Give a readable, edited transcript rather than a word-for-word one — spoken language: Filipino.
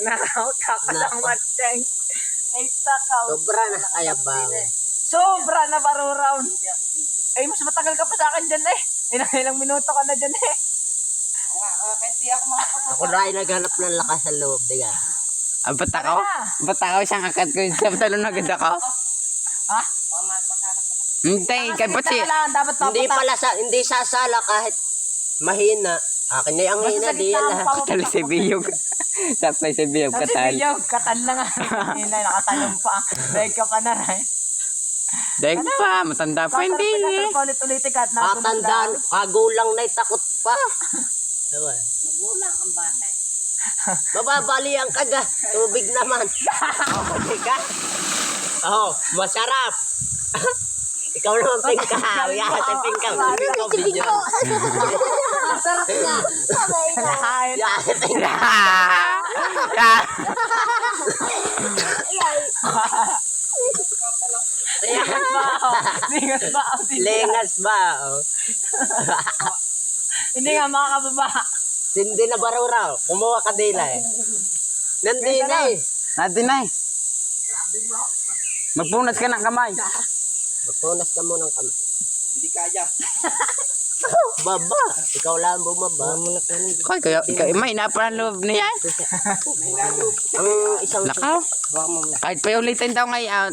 Nakautak ka ng mateng. Ay, takaw. Sobra na kayabang. Sobra na baro round. Ay, mas matagal ka pa sa akin dyan eh. Ilang minuto ka na dyan eh. Ako na ay naghanap ng lakas sa loob, diga. Ba't ako? Ba't ako siyang akad ko? Sa talon agad ako? Ha? Hindi, ba't si... Dapat Hindi pala hindi sasala kahit mahina. Akin na yung hina, di yan lahat. Katalo si Biyog. Saplay si Biyog, Kasi katal. Biyog, katal na nga. Hindi na, nakatalong pa. Dahil ka pa na rin. Dahil pa, matanda pa hindi eh. Ulit-ulit ka at Matandaan, kagulang na takot pa. Diba? Magulang ang batay. Mababali ang kaga. Tubig naman. Okay ka? Oo, masarap. Ikaw naman, Pingkaw. Yan, si Pingkaw. Ikaw, video. Masarap niya. Yan. Yan, si Pingkaw. Lingas ba ako? Lingas ba ako? Lengas ba? Oh. Hindi nga makakababa. Hindi na baraw raw. Kumuha ka dila eh. Nandun na eh. Natin na eh. Magpunas ka ng kamay. Magpunas ka muna ng kamay. Hindi kaya. Baba. Ikaw lang bumaba. Koy, ikaw, may inaparan loob na yan. Ang isang... Nakaw. Kahit pa ulitin daw ngayon.